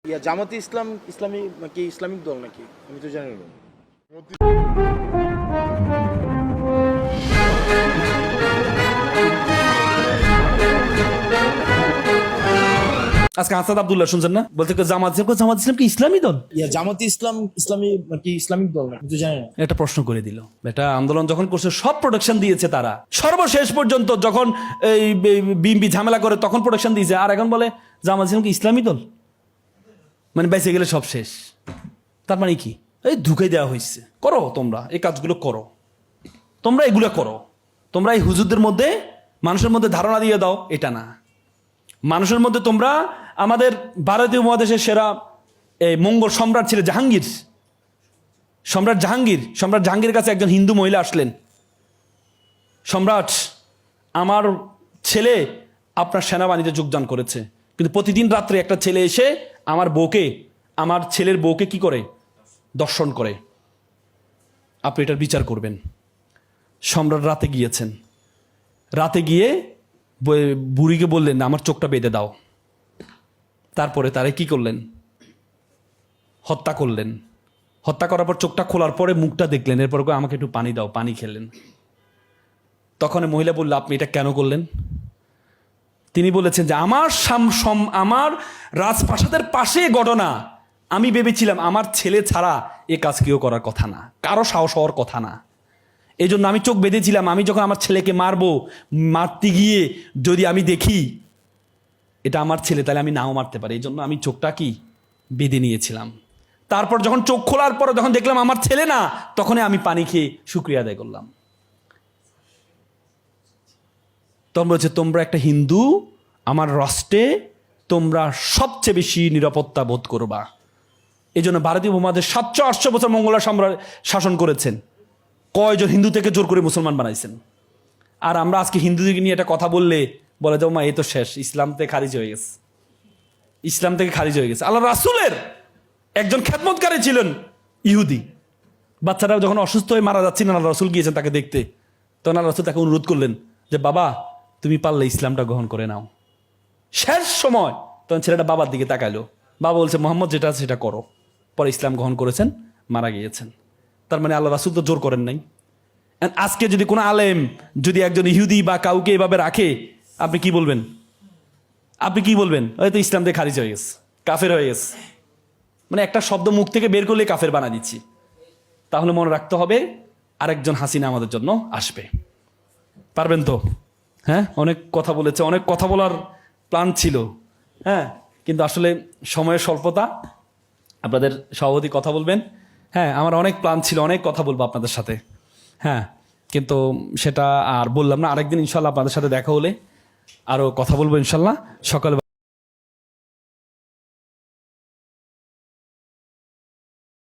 জামাতে ইসলাম ইসলামী কি ইসলামিক দল নাকি আমি তো জানি না। আজকে আসাদ আব্দুল্লাহ শুনছেন না, বলতে জামাত ইসলাম কি ইসলামী দল? জামাতে ইসলাম ইসলামী কি ইসলামিক দল নাকি আমি তো জানি না। এটা প্রশ্ন করে দিল। এটা আন্দোলন যখন করছে সব প্রোটেকশন দিয়েছে তারা, সর্বশেষ পর্যন্ত যখন এই বিএনপি ঝামেলা করে তখন প্রোটেকশন দিয়েছে, আর এখন বলে জামাত ইসলাম কি ইসলামী দল, মানে বেঁচে গেলে সব শেষ। তার মানে কি? এই ঢুকে দেওয়া হয়েছে। করো তোমরা এই কাজগুলো করো, তোমরা এগুলো করো, তোমরা এই হুজুরদের মধ্যে মানুষের মধ্যে ধারণা দিয়ে দাও এটা না। মানুষের মধ্যে তোমরা আমাদের ভারতীয় মহাদেশের সেরা এই মঙ্গল সম্রাট ছিল জাহাঙ্গীর, সম্রাট জাহাঙ্গীরের কাছে একজন হিন্দু মহিলা আসলেন। সম্রাট, আমার ছেলে আপনার সেনাবাহিনীতে যোগদান করেছে, কিন্তু প্রতিদিন রাত্রে একটা ছেলে এসে আমার ছেলের বউকে কি করে? দর্শন করে। আপনি এটার বিচার করবেন। সম্রাট রাতে গিয়েছেন, রাতে গিয়ে বুড়িকে বললেন আমার চোখটা বেঁধে দাও। তারপরে তারা কি করলেন? হত্যা করলেন। হত্যা করার পর চোখটা খোলার পরে মুখটা দেখলেন, এরপর আমাকে একটু পানি দাও, পানি খেলেন। তখন মহিলা বলল আপনি এটা কেন করলেন? তিনি বলেছেন যে আমার রাজপ্রাসাদের পাশে ঘটনা, আমি ভেবেছিলাম আমার ছেলে ছাড়া এ কাজ কেউ করার কথা না, কারো সাহস হওয়ার কথা না। এই জন্য আমি চোখ বেঁধেছিলাম। আমি যখন আমার ছেলেকে মারতে গিয়ে যদি আমি দেখি এটা আমার ছেলে, তাহলে আমি নাও মারতে পারি, এই জন্য আমি চোখটা কি বেঁধে নিয়েছিলাম। তারপর যখন চোখ খোলার পর যখন দেখলাম আমার ছেলে না, তখনই আমি পানি খেয়ে শুকরিয়া আদায় করলাম। তোমরা বলছে তোমরা একটা হিন্দু, আমার রাষ্ট্রে তোমরা সবচেয়ে বেশি নিরাপত্তা বোধ করবা। এই জন্য ভারতীয় উপমহাদেশ 700-800 বছর মঙ্গোলরা সম্রাট শাসন করেছেন। কয়জন হিন্দু থেকে জোর করে মুসলমান বানাইছেন। আর আমরা আজকে হিন্দুদেরকে নিয়ে একটা কথা বললে বলে যাও মা এ তো শেষ, ইসলাম থেকে খারিজ হয়ে গেছে, ইসলাম থেকে খারিজ হয়ে গেছে। আল্লাহ রাসূলের একজন খেদমতকারী ছিলেন ইহুদি। বাচ্চারা যখন অসুস্থ হয়ে মারা যাচ্ছিলেন, আল্লাহ রাসূল গিয়েছেন তাকে দেখতে। তখন আল্লাহ রাসূল তাকে অনুরোধ করলেন যে বাবা তুমি পারলে ইসলামটা গ্রহণ করে নাও। শেষ সময় তখন ছেলেটা বাবার দিকে তাকাইলো, বাবা বলছে মোহাম্মদ যেটা আছে সেটা করো। পরে ইসলাম গ্রহণ করেছেন, মারা গিয়েছেন। তার মানে আল্লাহ রাসূল তো জোর করেন নাই। আজকে যদি কোনো আলেম যদি একজন ইহুদি বা কাউকে এভাবে রাখে, আপনি কি বলবেন? হয়তো ইসলাম থেকে খারিজ হয়ে গেছে, কাফের হয়ে গেছে। মানে একটা শব্দ মুখ থেকে বের করলে কাফের বানা দিচ্ছি। তাহলে মনে রাখতে হবে আরেকজন হাসিনা আমাদের জন্য আসবে। পারবেন তো? হ্যাঁ, অনেক কথা বলেছে, অনেক কথা বলার প্ল্যান ছিল। হ্যাঁ, কিন্তু আসলে সময়ের স্বল্পতা। আপনাদের সভাপতি কথা বলবেন। হ্যাঁ, আমার অনেক প্ল্যান ছিল, অনেক কথা বলবো আপনাদের সাথে। হ্যাঁ, কিন্তু সেটা আর বললাম না। আরেকদিন ইনশাল্লাহ আপনাদের সাথে দেখা হলে আরও কথা বলবো ইনশাল্লাহ। সকালে